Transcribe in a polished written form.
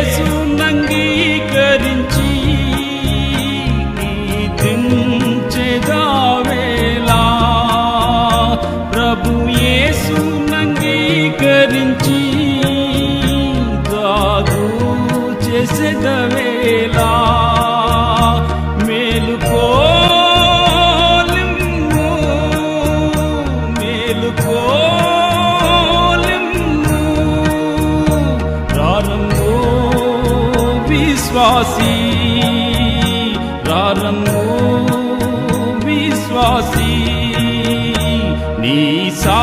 యేసునంగీకరించి కీర్తించెదవేలా ప్రభు యేసునంగీకరించి గాదు చేసెదవేలా మేలుకో విశ్వాసీ రారమ్ము విశ్వాసీ నీ సా